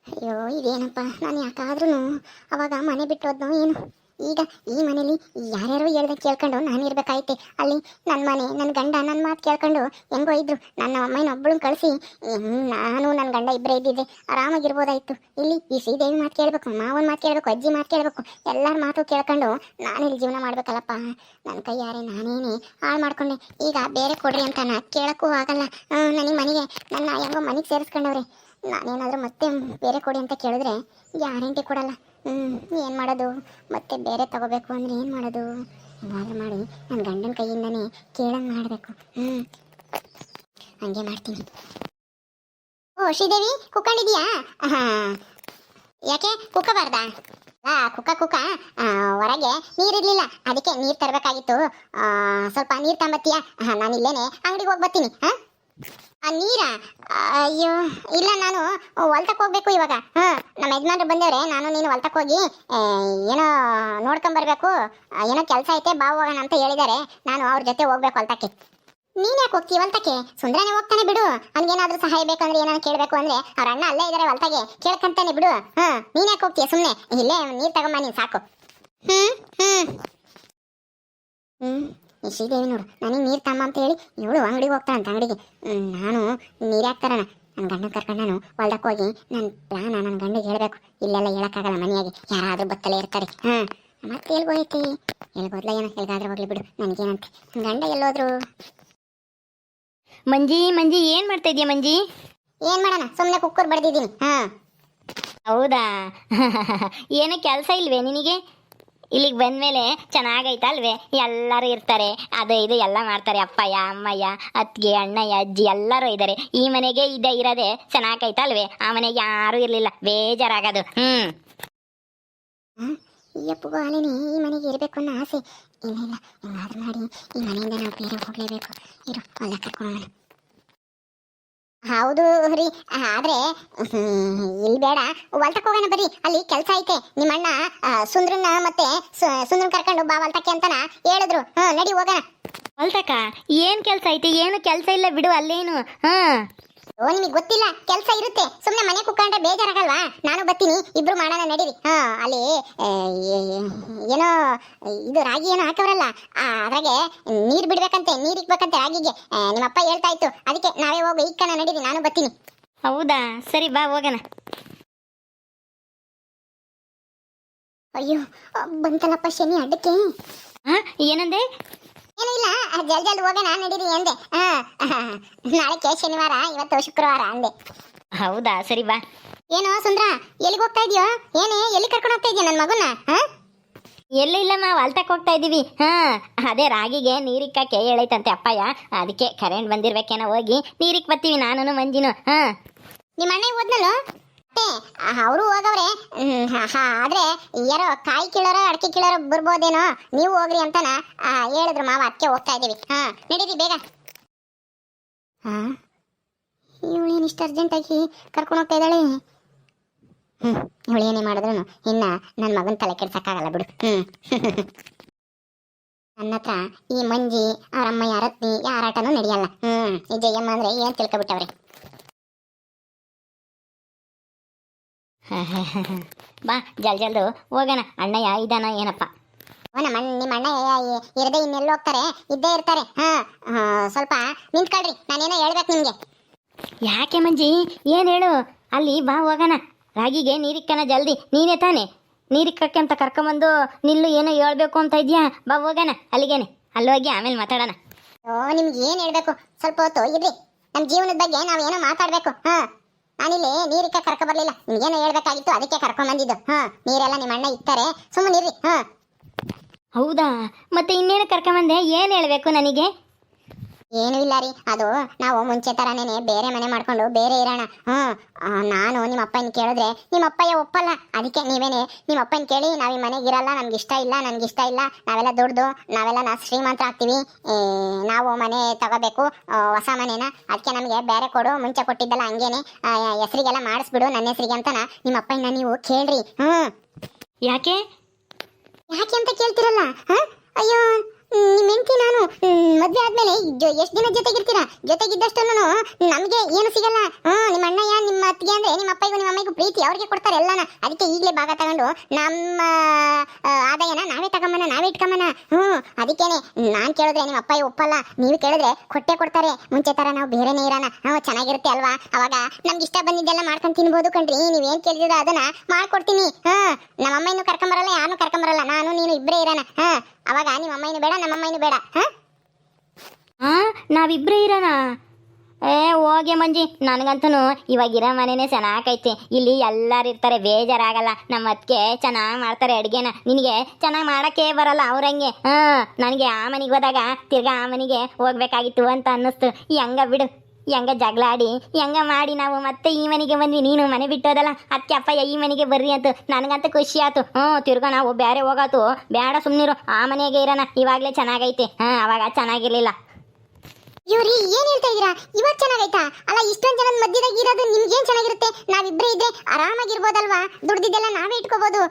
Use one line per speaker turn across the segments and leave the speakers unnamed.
ಅಯ್ಯೋ ಇದೇನಪ್ಪ, ನಾನು ಯಾಕಾದ್ರೂ ಅವಾಗ ಮನೆ ಬಿಟ್ಟು ಹೋದ್ನೋ ಏನು. ಈಗ ಈ ಮನೇಲಿ ಯಾರ್ಯಾರೋ ಹೇಳ್ದೆ ಕೇಳ್ಕೊಂಡು ನಾನು ಇರ್ಬೇಕಾಯ್ತೆ. ಅಲ್ಲಿ ನನ್ನ ಮನೆ, ನನ್ನ ಗಂಡ ನನ್ನ ಮಾತು ಕೇಳ್ಕೊಂಡು ಹೆಂಗೋ ಇದ್ರು. ನನ್ನ ಅಮ್ಮನ ಒಬ್ಬಳನ್ನ ಕಳಿಸಿ ನಾನು ನನ್ನ ಗಂಡ ಇಬ್ಬರೇ ಇದ್ದಿದ್ದೆ ಆರಾಮಾಗಿರ್ಬೋದಾಯ್ತು. ಇಲ್ಲಿ ಈ ಶ್ರೀದೇವಿ ಮಾತು ಕೇಳಬೇಕು, ಮಾವನ ಮಾತು ಕೇಳಬೇಕು, ಅಜ್ಜಿ ಮಾತು ಕೇಳಬೇಕು, ಎಲ್ಲರ ಮಾತು ಕೇಳ್ಕೊಂಡು ನಾನಿಲ್ಲಿ ಜೀವನ ಮಾಡ್ಬೇಕಲ್ಲಪ್ಪ. ನನ್ನ ಕೈಯಾರೆ ನಾನೇನೆ ಹಾಳು ಮಾಡ್ಕೊಂಡೆ. ಈಗ ಬೇರೆ ಕೊಡ್ರಿ ಅಂತ ಕೇಳೋಕ್ಕೂ ಆಗಲ್ಲ. ನನಗೆ ಮನೆಗೆ ನನ್ನ ಹೆಂಗೋ ಮನೆಗೆ ಸೇರಿಸ್ಕೊಂಡವ್ರೆ. ನಾನೇನಾದರೂ ಮತ್ತೆ ಬೇರೆ ಕೊಡಿ ಅಂತ ಕೇಳಿದ್ರೆ ಗ್ಯಾರಂಟಿ ಕೊಡಲ್ಲ. ಏನು ಮಾಡೋದು, ಮತ್ತೆ ಬೇರೆ ತಗೋಬೇಕು ಅಂದರೆ ಏನು ಮಾಡೋದು? ಏನಾದರೂ ಮಾಡಿ ನನ್ನ ಗಂಡನ ಕೈಯಿಂದನೇ ಕೇಳಂಗೆ ಮಾಡಬೇಕು. ಹಂಗೆ ಮಾಡ್ತೀನಿ. ಓ ಶ್ರೀದೇವಿ, ಕುಕ್ಕೊಂಡಿದೀಯಾ? ಹಾಂ, ಯಾಕೆ ಕುಕ್ಕಬಾರ್ದಾ? ಕುಕ್ಕ ಹೊರಗೆ ನೀರಿರಲಿಲ್ಲ, ಅದಕ್ಕೆ ನೀರು ತರಬೇಕಾಗಿತ್ತು. ಸ್ವಲ್ಪ ನೀರು ತಂಬತ್ತೀಯಾ? ನಾನು ಇಲ್ಲೇನೆ ಅಂಗಡಿಗೆ ಹೋಗಿ ಬರ್ತೀನಿ. ನೀರಾ? ಅಯ್ಯೋ ಇಲ್ಲ, ನಾನು ಹೊಲ್ತಕ್ಕೆ ಹೋಗ್ಬೇಕು ಇವಾಗ. ನಮ್ಮ ಯಜಮಾನ್ರು ಬಂದವ್ರೆ, ನಾನು ನೀನು ಹೊಲ್ತಕ್ಕೆ ಹೋಗಿ ಏನೋ ನೋಡ್ಕೊಂಬರ್ಬೇಕು. ಏನೋ ಕೆಲಸ ಐತೆ, ಬಾ ಹೋಗೋಣ ಅಂತ ಹೇಳಿದ್ದಾರೆ. ನಾನು ಅವ್ರ ಜೊತೆ ಹೋಗ್ಬೇಕು ಹೊಲ್ತಕ್ಕೆ. ನೀನು ಯಾಕೆ ಹೋಗ್ತೀವಿ ಹೊಲ್ತಕ್ಕೆ? ಸುಂದ್ರನೇ ಹೋಗ್ತಾನೆ ಬಿಡು. ಅವ್ನಿಗೇನಾದ್ರೂ ಸಹಾಯ ಬೇಕಂದ್ರೆ ಏನಾದ್ರು ಕೇಳಬೇಕು ಅಂದ್ರೆ ಅವ್ರ ಅಣ್ಣ ಅಲ್ಲೇ ಇದ್ದಾರೆ ಹೊಲ್ತಾಗೆ, ಕೇಳ್ಕೊಂತಾನೆ ಬಿಡು. ನೀನು ಯಾಕೆ ಹೋಗ್ತೀಯ? ಸುಮ್ಮನೆ ಇಲ್ಲೇ ನೀರು ತಗೊಂಬ ನೀನು, ಸಾಕು. ಈ ಶ್ರೀದೇವಿ ನೋಡು, ನನಗೆ ನೀರು ತಮ್ಮ ಅಂತ ಹೇಳಿ ಇವಳು ಅಂಗಡಿಗೆ ಹೋಗ್ತಾಳಂತ. ಅಂಗಡಿಗೆ ನಾನು ನೀರು ಹಾಕ್ತಾರಣ. ನನ್ನ ಗಂಡನ ಕರ್ಕೊಂಡು ನಾನು ಹೊಲ್ದಕ್ಕೆ ಹೋಗಿ ನನ್ನ ಪ್ಲಾನ ನನ್ನ ಗಂಡಿಗೆ ಹೇಳಬೇಕು. ಇಲ್ಲೆಲ್ಲ ಹೇಳೋಕ್ಕಾಗಲ್ಲ, ಮನೆಯಾಗೆ ಯಾರಾದರೂ ಬತ್ತಲೇ ಇರ್ತಾರೆ. ಮತ್ತೆ ಹೇಳ್ಬೋದೈತಿ, ಹೇಳ್ಬೋದ್ಲ ಏನೋ, ಎಲ್ಗಾದ್ರೂ ಹೋಗ್ಲಿ ಬಿಡು, ನನಗೇನಂತೆ. ನನ್ನ ಗಂಡ ಎಲ್ಲೋದ್ರು?
ಮಂಜಿ ಮಂಜಿ, ಏನು ಮಾಡ್ತಾ ಇದೀಯ ಮಂಜಿ?
ಏನು ಮಾಡೋಣ, ಸುಮ್ಮನೆ ಕುಕ್ಕರ್ ಬಡ್ದಿದ್ದೀನಿ.
ಹೌದಾ? ಏನೋ ಕೆಲಸ ಇಲ್ವೇ ನಿನಗೆ? ಇಲ್ಲಿಗೆ ಬಂದಮೇಲೆ ಚೆನ್ನಾಗೈತಲ್ವೇ? ಎಲ್ಲರೂ ಇರ್ತಾರೆ, ಅದು ಇದು ಎಲ್ಲ ಮಾಡ್ತಾರೆ. ಅಪ್ಪಯ್ಯ ಅಮ್ಮಯ್ಯ ಅತ್ತಿಗೆ ಅಣ್ಣಯ್ಯ ಅಜ್ಜಿ ಎಲ್ಲರೂ ಇದ್ದಾರೆ. ಈ ಮನೆಗೆ ಇರೋದೇ ಚೆನ್ನಾಗೈತಲ್ವೇ? ಆ ಮನೆಗೆ ಯಾರೂ ಇರಲಿಲ್ಲ, ಬೇಜಾರಾಗೋದು.
ಯಪ್ಪಗೂ ಅಲೇನೆ ಈ ಮನೆಗೆ ಇರಬೇಕು ಅನ್ನೋ ಆಸೆ. ಇಲ್ಲ ಇಲ್ಲ, ಹಿಂಗಾದ್ರೂ ಮಾಡಿ ಈ ಮನೆಯಿಂದ ನಾವು ಬೇರೆ ಹೋಗಲೇಬೇಕು. ಇರು, ಹೊಲ ಕರ್ಕೊಂಡು. ಹೌದು ರೀ, ಆದ್ರೆ ಇಲ್ಲಿ ಬೇಡ, ಹೊಲ್ತಕ್ಕೆ ಹೋಗೋಣ ಬರ್ರಿ. ಅಲ್ಲಿ ಕೆಲಸ ಐತೆ. ನಿಮ್ಮಣ್ಣ ಸುಂದ್ರನ್ನ ಮತ್ತೆ ಸುಂದ್ರನ್ ಕರ್ಕೊಂಡು ಬಾ ಹೊಲ್ತಕ್ಕೆ ಅಂತನ ಹೇಳಿದ್ರು. ನಡಿ ಹೋಗೋಣ.
ಹೊಲ್ತಕ್ಕ ಏನು ಕೆಲಸ ಐತೆ? ಏನು ಕೆಲಸ ಇಲ್ಲ ಬಿಡು, ಅಲ್ಲೇನು.
ಓ, ನಿಮಗೆ ಗೊತ್ತಿಲ್ಲ, ಕೆಲಸ ಇರುತ್ತೆ. ಸುಮ್ಮನೆ ಮನೆ ಕುತ್ಕೊಂಡ್ರೆ ಬೇಜಾರಾಗಲ್ವಾ? ನಾನು ಬರ್ತೀನಿ, ಇಬ್ರು ಮಾಡೋಣ, ನಡೀರಿ. ಅಲ್ಲಿ ಏನೋ ಇದು ರಾಗಿ ಏನೋ ಹಾಕವ್ರಲ್ಲ, ಅದ್ರಾಗೆ ನೀರು ಬಿಡ್ಬೇಕಂತೆ, ನೀರು ಇಕ್ಬೇಕಂತೆ ರಾಗಿಗೆ. ನಿಮ್ಮಪ್ಪ ಹೇಳ್ತಾ ಇತ್ತು, ಅದಕ್ಕೆ ನಾವೇ ಹೋಗಿ ಇಕ್ಕಣ, ನಡೀರಿ, ನಾನು ಬರ್ತೀನಿ.
ಹೌದಾ? ಸರಿ ಬಾ ಹೋಗೋಣ.
ಅಯ್ಯೋ ಬಂತಲ್ಲಪ್ಪ ಶನಿ ಅಡ್ಡಕ್ಕೆ.
ಏನಂದೆ?
ಏನೂ ಇಲ್ಲ, ಜಲ್ದಿ ಹೋಗೋಣ, ನಡೀರಿ ಅಂದೆ. ನಾಳೆ ಶನಿವಾರ, ಇವತ್ತು ಶುಕ್ರವಾರ ಅಂದೆ.
ಹೌದಾ? ಸರಿ ಬಾ.
ಏನೋ ಸುಂದ್ರ, ಎಲ್ಲಿಗೆ ಹೋಗ್ತಾ ಇದೆಯೋ? ಏನೇ, ಎಲ್ಲಿ ಕರ್ಕೊಂಡು ಹೋಗ್ತಾ ಇದೆಯಾ ನನ್ನ ಮಗುನ?
ಎಲ್ಲ ಇಲ್ಲಮ್ಮ, ಹೊಲ್ತಕ್ಕೆ ಹೋಗ್ತಾ ಇದ್ದೀವಿ. ಅದೇ ರಾಗಿಗೆ ನೀರಿಕ್ಕಕ್ಕೆ ಹೇಳೈತಂತೆ ಅಪ್ಪಯ್ಯ, ಅದಕ್ಕೆ ಕರೆಂಟ್ ಬಂದಿರ್ಬೇಕೇನೋ, ಹೋಗಿ ನೀರಿಕ್ ಬರ್ತೀವಿ ನಾನು ಮಂಜಿನು.
ನಿಮ್ಮ ಅಣ್ಣ ಹೋದ್ನಲ್ಲ, ಅವರು ಹೋಗವ್ರೆ. ಆದ್ರೆ ಯಾರೋ ಕಾಯಿ ಕೀಳೋರೋ ಅಡಿಕೆ ಕೀಳೋರೋ ಬರ್ಬೋದೇನೋ, ನೀವು ಹೋಗ್ರಿ ಅಂತನ ಹೇಳಿದ್ರು ಮಾವ, ಅದಕ್ಕೆ ಹೋಗ್ತಾ ಇದೀವಿ. ನಡೀರಿ ಬೇಗ. ಇವಳೇನು ಇಷ್ಟು ಅರ್ಜೆಂಟಾಗಿ ಕರ್ಕೊಂಡು ಹೋಗ್ತಾ ಇದ್ದಾಳೆ? ಇವಳು ಏನೇ ಮಾಡಿದ್ರು ಇನ್ನ ನನ್ನ ಮಗನ ತಲೆ ಕೆಡ್ಸಕ್ಕಾಗಲ್ಲ ಬಿಡು. ನನ್ನ ಹತ್ರ ಈ ಮಂಜಿ ಅವರಮ್ಮ ಯಾರತ್ನಿ ಯಾರಾಟನೂ ನಡೆಯಲ್ಲ. ಈ ಜಯಮ್ಮ ಅಂದ್ರೆ ಏನ್ ತಿಳ್ಕೊಬಿಟ್ಟವ್ರೆ.
ಬಾ ಜಲ್ದು ಹೋಗೋಣ. ಅಣ್ಣಯ್ಯ ಇದಾನ ಏನಪ್ಪ?
ನಿಮ್ಮ ಅಣ್ಣ ಇರದೆ ಇನ್ನೆಲ್ಲ ಹೋಗ್ತಾರೆ, ಇದ್ದೇ ಇರ್ತಾರೆ. ಸ್ವಲ್ಪ ನಿಂತ್ಕೊಳ್ರಿ, ನಾನೇನೋ ಹೇಳ್ಬೇಕು ನಿಮ್ಗೆ.
ಯಾಕೆ ಮಂಜಿ, ಏನು ಹೇಳು? ಅಲ್ಲಿ ಬಾ ಹೋಗೋಣ, ರಾಗಿಗೆ ನೀರಿಕ್ಕನ ಜಲ್ದಿ. ನೀನೇ ತಾನೆ ನೀರಿಕ್ಕಕ್ಕೆ ಅಂತ ಕರ್ಕೊಂಬಂದು ನಿಲ್ಲು, ಏನೋ ಹೇಳ್ಬೇಕು ಅಂತ ಇದೆಯಾ? ಬಾ ಹೋಗೋಣ ಅಲ್ಲಿಗೇನೆ, ಅಲ್ಲೋಗಿ ಆಮೇಲೆ ಮಾತಾಡೋಣ.
ನಿಮ್ಗೆ ಏನು ಹೇಳ್ಬೇಕು? ಸ್ವಲ್ಪ ಹೊತ್ತು ಇರ್ರಿ, ನಮ್ಮ ಜೀವನದ ಬಗ್ಗೆ ನಾವೇನೋ ಮಾತಾಡ್ಬೇಕು. ನಾನಿಲ್ಲಿ ನೀರಿಕ್ಕ ಕರ್ಕೊ ಬರ್ಲಿಲ್ಲ, ನಿಮ್ಗೇನೋ ಹೇಳ್ಬೇಕಾಗಿತ್ತು, ಅದಕ್ಕೆ ಕರ್ಕೊಂಡ್ ಬಂದಿದ್ದು. ನೀರೆಲ್ಲ ನಿಮ್ಮ ಅಣ್ಣ ಇರ್ತಾರೆ, ಸುಮ್ಮನಿರ್ರಿ.
ಹೌದಾ? ಮತ್ತೆ ಇನ್ನೇನು ಕರ್ಕೊಂಬಂದೆ? ಏನು ಹೇಳ್ಬೇಕು ನನಗೆ?
ಏನೂ ಇಲ್ಲ ರೀ, ಅದು ನಾವು ಮುಂಚೆ ಥರನೇ ಬೇರೆ ಮನೆ ಮಾಡ್ಕೊಂಡು ಬೇರೆ ಇರೋಣ. ನಾನು ನಿಮ್ಮ ಅಪ್ಪನ ಕೇಳಿದ್ರೆ ನಿಮ್ಮ ಅಪ್ಪಯ್ಯ ಒಪ್ಪಲ್ಲ. ಅದಕ್ಕೆ ನೀವೇನೆ ನಿಮ್ಮ ಅಪ್ಪನ ಕೇಳಿ, ನಾವು ಈ ಮನೆಗೆ ಇರಲ್ಲ, ನಮ್ಗೆ ಇಷ್ಟ ಇಲ್ಲ, ನಾವೆಲ್ಲ ದುಡ್ದು ನಾವೆಲ್ಲ ಶ್ರೀಮಂತ ಆಗ್ತೀವಿ, ನಾವು ಮನೆ ತಗೋಬೇಕು, ಹೊಸ ಮನೇನ, ಅದಕ್ಕೆ ನಮಗೆ ಬೇರೆ ಕೊಡು, ಮುಂಚೆ ಕೊಟ್ಟಿದ್ದಲ್ಲ ಹಂಗೇನೆ ಹೆಸರಿಗೆಲ್ಲ ಮಾಡಿಸ್ಬಿಡು, ನನ್ನ ಹೆಸರಿಗೆ ಅಂತನ ನಿಮ್ಮ ಅಪ್ಪನ ನೀವು ಕೇಳ್ರಿ.
ಯಾಕೆ
ಯಾಕೆ ಅಂತ ಕೇಳ್ತಿರಲ್ಲ? ಅಯ್ಯೋ ನಿಮ್ಮ ಹೆಂಡತಿ ನಾನು ಮದ್ವೆ ಆದ್ಮೇಲೆ ಎಷ್ಟು ದಿನ ಜೊತೆಗಿರ್ತೀರಾ? ಜೊತೆಗಿದ್ದಷ್ಟು ನಮಗೆ ಏನು ಸಿಗಲ್ಲ. ನಿಮ್ಮ ಅಣ್ಣಯ್ಯ ನಿಮ್ಮ ಅತ್ತಿಗೆ ಅಂದ್ರೆ ನಿಮ್ಮ ಅಪ್ಪಗೂ ನಿಮ್ಮ ಅಮ್ಮಗೂ ಪ್ರೀತಿ ಅವ್ರಿಗೆ ಕೊಡ್ತಾರೆ ಎಲ್ಲಾನ. ಅದಕ್ಕೆ ಈಗಲೇ ಭಾಗ ತಗೊಂಡು ನಮ್ಮ ಆದಾಯನ ನಾವೇ ತಗೊಂಬನ, ನಾವೇ ಇಟ್ಕೊಂಬನ. ಅದಕ್ಕೇನೆ ನಾನ್ ಕೇಳಿದ್ರೆ ನಿಮ್ಮ ಅಪ್ಪ ಒಪ್ಪಲ್ಲ, ನೀವು ಕೇಳಿದ್ರೆ ಕೊಟ್ಟೆ ಕೊಡ್ತಾರೆ. ಮುಂಚೆ ತರ ನಾವು ಬೇರೆನೇ ಇರೋಣ, ಚೆನ್ನಾಗಿರುತ್ತೆ ಅಲ್ವಾ? ಅವಾಗ ನಮ್ಗೆ ಇಷ್ಟ ಬಂದಿದ್ದೆಲ್ಲ ಮಾಡ್ಕೊಂಡು ತಿನ್ಬೋದು ಕಣ್ರಿ. ನೀವೇನ್ ಕೇಳಿದ್ರೆ ಅದನ್ನ ಮಾಡ್ಕೊಡ್ತೀನಿ. ನಮ್ಮ ಅಮ್ಮ ಇನ್ನು ಕರ್ಕೊಂಬರಲ್ಲ, ಯಾರು ಕರ್ಕೊಂಬರಲ್ಲ, ನಾನು ನೀನು ಇಬ್ಬರೇ ಇರೋಣ. ಅವಾಗ ನಿಮ್ಮ ಅಮ್ಮನೂ ಬೇಡ, ನಮ್ಮ ಅಮ್ಮನೂ ಬೇಡ.
ನಾವಿಬ್ರೇ ಇರೋಣ? ಹೋಗೆ ಮಂಜಿ, ನನಗಂತೂ ಇವಾಗಿರೋ ಮನೆನೇ ಚೆನ್ನಾಗೈತೆ. ಇಲ್ಲಿ ಎಲ್ಲರೂ ಇರ್ತಾರೆ, ಬೇಜಾರಾಗಲ್ಲ. ನಮ್ಮ ಅತ್ತಿಗೆ ಚೆನ್ನಾಗಿ ಮಾಡ್ತಾರೆ ಅಡುಗೆನ. ನಿನಗೆ ಚೆನ್ನಾಗಿ ಮಾಡೋಕ್ಕೆ ಬರಲ್ಲ ಅವ್ರಂಗೆ. ನನಗೆ ಆ ಮನೆಗೆ ಹೋದಾಗ ತಿರ್ಗಾ ಆ ಮನೆಗೆ ಹೋಗ್ಬೇಕಾಗಿತ್ತು ಅಂತ ಅನ್ನಿಸ್ತು. ಹೆಂಗ ಬಿಡು, ಹೆಂಗ ಜಗಳ ಆಡಿ ಹೆಂಗ ಮಾಡಿ ನಾವು ಮತ್ತೆ ಈ ಮನೆಗೆ ಬಂದ್ವಿ. ನೀನು ಮನೆ ಬಿಟ್ಟೋದಲ್ಲ, ಅದಕ್ಕೆ ಅಪ್ಪಯ್ಯ ಈ ಮನೆಗೆ ಬರ್ರಿ ಅಂತ ನನಗಂತ ಖುಷಿ ಆಯ್ತು. ತಿರ್ಗಾ ನಾವು ಬೇರೆ ಹೋಗಾತು ಬೇಡ, ಸುಮ್ಮನಿರು, ಆ ಮನೆಗೆ ಇರೋಣ. ಇವಾಗಲೇ ಚೆನ್ನಾಗೈತೆ. ಅವಾಗ ಚೆನ್ನಾಗಿರ್ಲಿಲ್ಲ.
ಇವ್ರಿ ಏನ್ ಹೇಳ್ತಾ ಇದೀರಾ? ಇವಾಗ ಚೆನ್ನಾಗೈತಾ? ಅಲ್ಲ, ಇಷ್ಟೊಂದ್ ಜನದ ಮಧ್ಯದಾಗ ಇರೋದು ನಿಮ್ಗೇನ್ ಚೆನ್ನಾಗಿರುತ್ತೆ? ನಾವಿಬ್ರೇ ಇದ್ರೆ ಆರಾಮಾಗಿರ್ಬೋದಲ್ವಾ? ದುಡ್ದಿದ್ದೆಲ್ಲ ನಾವೇ ಇಟ್ಕೋಬಹುದು.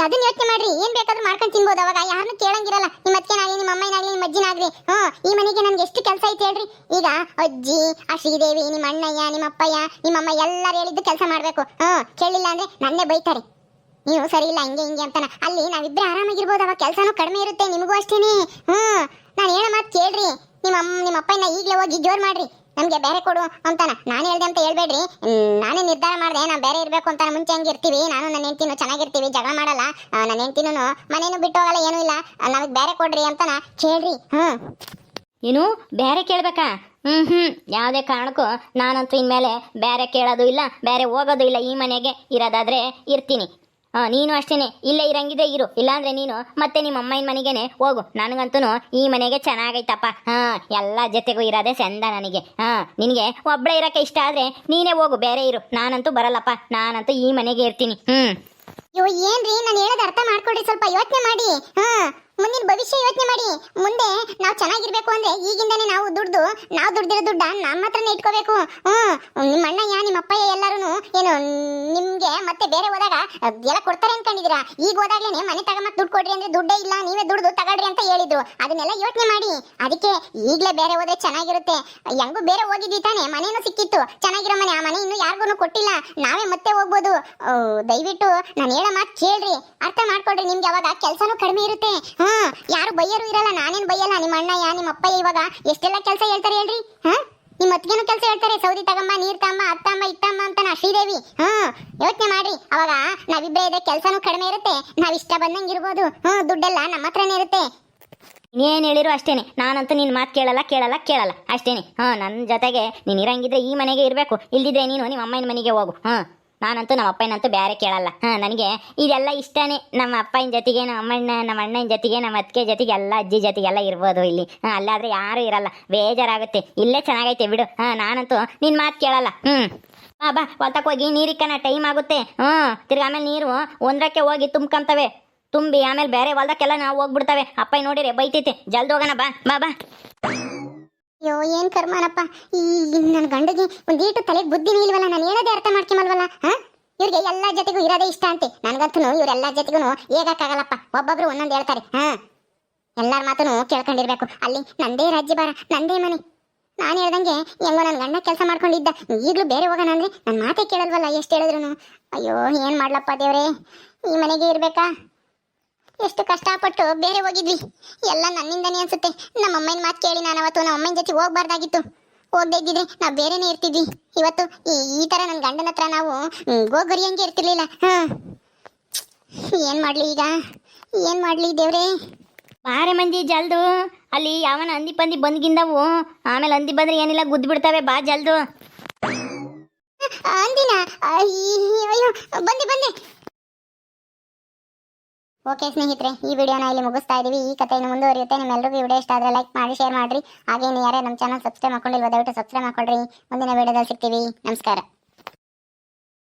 ಅದನ್ನ ಯೋಚನೆ ಮಾಡ್ರಿ, ಏನ್ ಬೇಕಾದ್ರೂ ಮಾಡ್ಕೊಂಡು ತಿನ್ಬೋದು. ಅವಾಗ ಯಾರನ್ನೂ ಕೇಳಂಗಿರಲ್ಲ. ನಿಮ್ಮ ಅತ್ತಿಗೆನಾಗ್ಲಿ, ನಿಮ್ಮ ಅಮ್ಮನಾಗ್ಲಿ, ನಿಮ್ಮ ಅಜ್ಜಿನಾಗ್ಲಿ. ಈ ಮನೆಗೆ ನನ್ಗೆ ಎಷ್ಟು ಕೆಲಸ ಐತೆ ಹೇಳ್ರಿ. ಈಗ ಅಜ್ಜಿ, ಆ ಶ್ರೀದೇವಿ, ನಿಮ್ಮ ಅಣ್ಣಯ್ಯ, ನಿಮ್ಮ ಅಪ್ಪಯ್ಯ, ನಿಮ್ಮಮ್ಮ ಎಲ್ಲರೂ ಹೇಳಿದ್ದು ಕೆಲಸ ಮಾಡ್ಬೇಕು. ಕೇಳಿಲ್ಲ ಅಂದ್ರೆ ನನ್ನೇ ಬೈತಾರೆ, ನೀವು ಸರಿ ಇಲ್ಲ ಹಿಂಗೆ ಹಿಂಗೆ ಅಂತಾನ. ಅಲ್ಲಿ ನಾವಿಬ್ರೆ ಆರಾಮಾಗಿರ್ಬೋದು, ಅವಾಗ ಕೆಲಸನೂ ಕಡಿಮೆ ಇರುತ್ತೆ. ನಿಮಗೂ ಅಷ್ಟೇನೆ. ನಾನು ಹೇಳೋ ಮಾತು ಕೇಳ್ರಿ. ನಿಮ್ಮ ಅಪ್ಪನ ಈಗಲೇ ಹೋಗಿ ಜೋರ್ ಮಾಡ್ರಿ, ನಮ್ಗೆ ಬೇರೆ ಕೊಡು ಅಂತಾನ. ನಾನು ಹೇಳ್ದೆ ಅಂತ ಹೇಳ್ಬೇಡ್ರಿ. ನಾನೇ ನಿರ್ಧಾರ ಮಾಡಿದೆ, ನಾನು ಬೇರೆ ಇರಬೇಕು ಅಂತ. ಮುಂಚೆ ಹಂಗೆ ಇರ್ತೀವಿ, ನಾನು ನನ್ನ ಹೆಂಡ್ತಿನೂ ಚೆನ್ನಾಗಿರ್ತೀವಿ, ಜಗಳ ಮಾಡಲ್ಲ. ನನ್ನ ಹೆಂಡ್ತಿನೂ ಮನೇನು ಬಿಟ್ಟು ಹೋಗಲ್ಲ, ಏನೂ ಇಲ್ಲ. ನಮಗೆ ಬೇರೆ ಕೊಡ್ರಿ ಅಂತಾನ ಕೇಳ್ರಿ.
ಏನು ಬೇರೆ ಕೇಳ್ಬೇಕಾ? ಯಾವುದೇ ಕಾರಣಕ್ಕೂ ನಾನಂತೂ ಇನ್ಮೇಲೆ ಬೇರೆ ಕೇಳೋದು ಇಲ್ಲ, ಬೇರೆ ಹೋಗೋದು ಇಲ್ಲ. ಈ ಮನೆಗೆ ಇರೋದಾದ್ರೆ ಇರ್ತೀನಿ. ನೀನು ಅಷ್ಟೇನೆ, ಇಲ್ಲೇ ಇರಂಗಿದ್ರೆ ಇರು, ಇಲ್ಲಾಂದ್ರೆ ನೀನು ಮತ್ತೆ ನಿಮ್ಮ ಅಮ್ಮನ ಮನೆಗೇನೆ ಹೋಗು. ನನಗಂತೂ ಈ ಮನೆಗೆ ಚೆನ್ನಾಗೈತಪ್ಪ. ಎಲ್ಲ ಜೊತೆಗೂ ಇರೋದೇ ಚಂದ ನನಗೆ. ನಿನಗೆ ಒಬ್ಬಳೇ ಇರೋಕ್ಕೆ ಇಷ್ಟ ಆದ್ರೆ ನೀನೇ ಹೋಗು, ಬೇರೆ ಇರು. ನಾನಂತೂ ಬರಲ್ಲಪ್ಪ, ನಾನಂತೂ ಈ ಮನೆಗೆ ಇರ್ತೀನಿ.
ಅಯ್ಯೋ ಏನ್ರಿ, ನಾನು ಹೇಳೋದು ಅರ್ಥ ಮಾಡ್ಕೊಡ್ರಿ, ಸ್ವಲ್ಪ ಯೋಚನೆ ಮಾಡಿ. ಮುಂದಿನ ಭವಿಷ್ಯ ಯೋಚನೆ ಮಾಡಿ. ಮುಂದೆ ನಾವು ಚೆನ್ನಾಗಿರ್ಬೇಕು ಅಂದ್ರೆ ಈಗಿಂದಾನೆ ನಾವು ದುಡ್ದಿರೋ ದುಡ್ಡ ನಮ್ಮ ಹತ್ರನೇ ಇಟ್ಕೋಬೇಕು. ನಿಮ್ಮ ಅಣ್ಣಯ್ಯ, ನಿಮ್ಮ ಅಪ್ಪಯ್ಯ ಎಲ್ಲರೂ ಏನು ನಿಮ್ಗೆ ಮತ್ತೆ ಬೇರೆ ಹೋದಾಗ ಎಲ್ಲ ಕೊಡ್ತಾರೆ ಅನ್ಕೊಂಡಿದ್ದೀರಾ? ಈಗ ಹೋದಾಗ್ಲೇನೆ ಮನೆ ತಗೊಂಬಕ್ ದುಡ್ಡು ಕೊಡ್ರಿ ಅಂದ್ರೆ ದುಡ್ಡೇ ಇಲ್ಲ, ನೀವೇ ದುಡ್ದು ತಗೊಳ್ರಿ ಅಂತ ಹೇಳಿದ್ರು. ಅದನ್ನೆಲ್ಲ ಯೋಚನೆ ಮಾಡಿ. ಅದಕ್ಕೆ ಈಗಲೇ ಬೇರೆ ಹೋದ್ರೆ ಚೆನ್ನಾಗಿರುತ್ತೆ. ಹೆಂಗೂ ಬೇರೆ ಹೋಗಿದ್ವಿ ತಾನೆ, ಮನೇನೂ ಸಿಕ್ಕಿತ್ತು ಚೆನ್ನಾಗಿರೋ ಮನೆ. ಆ ಮನೆ ಇನ್ನು ಯಾರಿಗೂ ಕೊಟ್ಟಿಲ್ಲ, ನಾವೇ ಮತ್ತೆ ಹೋಗ್ಬೋದು. ದಯವಿಟ್ಟು ನಾನು ಹೇಳೋ ಮಾತು ಕೇಳ್ರಿ, ಅರ್ಥ ಮಾಡ್ಕೊಡ್ರಿ. ನಿಮ್ಗೆ ಅವಾಗ ಕೆಲಸನೂ ಕಡಿಮೆ ಇರುತ್ತೆ. ಯಾರು ಬೈಯರು ಇರಲ್ಲ, ನಾನೇನು ಬೈಯಲ್ಲ. ನಿಮ್ಮ ಅಣ್ಣಯ್ಯ, ನಿಮ್ಮ ಅಪ್ಪಯ್ಯ ಇವಾಗ ಎಷ್ಟೆಲ್ಲ ಕೆಲಸ ಹೇಳ್ತಾರೆ ಹೇಳ್ರಿ. ನಿಮ್ಮ ಅತ್ತಿಗೆನೂ ಕೆಲಸ ಹೇಳ್ತಾರೆ, ಸೌದಿ ತಗಂಬ, ನೀರ್ ತಮ್ಮ, ಅತ್ತಮ್ಮ, ಇತ್ತಮ್ಮ ಅಂತಾನ ಶ್ರೀದೇವಿ. ಯೋಚನೆ ಮಾಡ್ರಿ. ಅವಾಗ ನಾವಿಬ್ಬರೇ ಇದ್ರೆ ಕೆಲಸನೂ ಕಡಿಮೆ ಇರುತ್ತೆ, ನಾವ್ ಇಷ್ಟ ಬಂದಂಗೆ ಇರ್ಬೋದು. ದುಡ್ಡೆಲ್ಲ ನಮ್ಮ ಹತ್ರನೇ ಇರುತ್ತೆ.
ನೀನು ಹೇಳಿರು ಅಷ್ಟೇನೆ, ನಾನಂತೂ ನಿನ್ನ ಮಾತು ಕೇಳಲ್ಲ ಅಷ್ಟೇನೆ. ನನ್ನ ಜೊತೆಗೆ ನೀನು ಇರಂಗಿದ್ರೆ ಈ ಮನೆಗೆ ಇರಬೇಕು, ಇಲ್ದಿದ್ರೆ ನೀನು ನಿಮ್ಮ ಅಮ್ಮನ ಮನೆಗೆ ಹೋಗು. ನಾನಂತೂ ನಮ್ಮ ಅಪ್ಪನಂತೂ ಬೇರೆ ಕೇಳಲ್ಲ. ನನಗೆ ಇದೆಲ್ಲ ಇಷ್ಟನೇ. ನಮ್ಮ ಅಪ್ಪನ ಜೊತೆಗೆ ನಮ್ಮ ಅಣ್ಣನ ಜೊತೆಗೆ, ನಮ್ಮ ಅತ್ತಿಗೆ ಜೊತೆಗೆ, ಎಲ್ಲ ಅಜ್ಜಿ ಜೊತೆಗೆಲ್ಲ ಇರ್ಬೋದು ಇಲ್ಲಿ. ಅಲ್ಲಾದ್ರೆ ಯಾರೂ ಇರಲ್ಲ, ಬೇಜಾರಾಗುತ್ತೆ. ಇಲ್ಲೇ ಚೆನ್ನಾಗೈತೆ ಬಿಡು. ನಾನಂತೂ ನಿನ್ನ ಮಾತು ಕೇಳಲ್ಲ. ಬಾ ಹೊಲ್ತಕ್ಕೆ ಹೋಗಿ ನೀರಿಕ್ಕನ, ಟೈಮ್ ಆಗುತ್ತೆ. ತಿರ್ಗಿ ಆಮೇಲೆ ನೀರು ಒಂದಕ್ಕೆ ಹೋಗಿ ತುಂಬ್ಕೊಂತವೆ, ತುಂಬಿ ಆಮೇಲೆ ಬೇರೆ ಹೊಲ್ದಕ್ಕೆಲ್ಲ ನಾವು ಹೋಗ್ಬಿಡ್ತವೆ. ಅಪ್ಪ ನೋಡಿರಿ ಬೈತೈತೆ, ಜಲ್ದಿ ಹೋಗೋಣ. ಬಾ.
ಅಯ್ಯೋ ಏನ್ ಕರ್ಮನಪ್ಪ. ಈ ನನ್ನ ಗಂಡಗೆ ಒಂದೀಟು ತಲೆಗೆ ಬುದ್ಧಿನೇ ಇಲ್ವಲ್ಲ. ನಾನು ಹೇಳೋದೇ ಅರ್ಥ ಮಾಡ್ಕೊಂಬಲ್ವಲ್ಲ. ಇವ್ರಿಗೆ ಎಲ್ಲ ಜೊತೆಗೂ ಇರೋದೇ ಇಷ್ಟ ಅಂತೆ. ನನಗಂತೂ ಇವರೆಲ್ಲ ಜೊತೆಗೂ ಹೇಗಕ್ಕಾಗಲ್ಲಪ್ಪ. ಒಬ್ಬೊಬ್ರು ಒಂದೊಂದು ಹೇಳ್ತಾರೆ. ಎಲ್ಲರ ಮಾತನ್ನು ಕೇಳ್ಕೊಂಡಿರ್ಬೇಕು. ಅಲ್ಲಿ ನಂದೇ ರಾಜ್ಯ ಭಾರ, ನಂದೇ ಮನೆ. ನಾನು ಹೇಳ್ದಂಗೆ ಹೆಂಗೋ ನನ್ನ ಗಂಡ ಕೆಲಸ ಮಾಡ್ಕೊಂಡಿದ್ದ. ಈಗಲೂ ಬೇರೆ ಹೋಗೋಣ ಅಂದ್ರೆ ನನ್ನ ಮಾತೇ ಕೇಳಲ್ವಲ್ಲ, ಎಷ್ಟು ಹೇಳಿದ್ರು. ಅಯ್ಯೋ ಏನ್ ಮಾಡ್ಲಪ್ಪ ದೇವ್ರೆ, ಈ ಮನೆಗೆ ಇರ್ಬೇಕಾ? ಎಷ್ಟು ಕಷ್ಟಪಟ್ಟು ಬೇರೆ ಹೋಗಿದ್ವಿ, ಎಲ್ಲ ನನ್ನಿಂದನೇ ಅನ್ಸುತ್ತೆ. ನಮ್ಮ ಅಮ್ಮನ ಮಾತು ಕೇಳಿ ನಾನು ಅವತ್ತು ನಮ್ಮ ಅಮ್ಮನ ಜೊತೆ ಹೋಗ್ಬಾರ್ದಾಗಿತ್ತು. ಹೋಗದೆ ಇದ್ದಿದ್ರೆ ನಾವು ಬೇರೆನೇ ಇರ್ತಿದ್ವಿ. ಇವತ್ತು ಈ ತರ ನನ್ನ ಗಂಡನ ಹತ್ರ ನಾವು ಗೋಗರಿಯಂಗೆ ಇರ್ತಿರ್ಲಿಲ್ಲ. ಏನ್ ಮಾಡ್ಲಿ ಈಗ, ಏನ್ ಮಾಡ್ಲಿ ದೇವ್ರೆ?
ಬಾರೆ ಮಂಜಿ ಜಲ್ದು. ಅಲ್ಲಿ ಯಾವನ ಹಂದಿ ಪಂದಿ ಬಂದ್ಗಿಂದವು, ಆಮೇಲೆ ಹಂದಿ ಬಂದ್ರೆ ಏನಿಲ್ಲ ಗುದ್ದು ಬಿಡ್ತವೆ. ಬಾ ಜಲ್ದು.
ಅಂದಿನ ಅಯ್ಯೋ ಬಂದೆ. ಓಕೆ ಸ್ನೇಹಿತರೆ, ಈ ವಿಡಿಯೋನ ಇಲ್ಲಿ ಮುಗಿಸ್ತಾ ಇದೀವಿ. ಈ ಕಥೆ ಇನ್ನು ಮುಂದುವರಿಯುತ್ತೆ. ನಿಮ್ಮೆಲ್ಲರಿಗೂ ವಿಡಿಯೋ ಇಷ್ಟ ಆದರೆ ಲೈಕ್ ಮಾಡಿ, ಶೇರ್ ಮಾಡಿರಿ. ಹಾಗೆ ಯಾರೇ ನಮ್ಮ ಚಾನಲ್ ಸಬ್ಸ್ಕ್ರೈಬ್ ಮಾಡ್ಕೊಂಡಿಲ್ವ ದಯವಿಟ್ಟು ಸಬ್ಸ್ಕ್ರೈಬ್ ಮಾಡ್ಕೊಳ್ರಿ. ಮುಂದಿನ ವಿಡಿಯೋದಲ್ಲಿ ಸಿಗ್ತೀವಿ. ನಮಸ್ಕಾರ.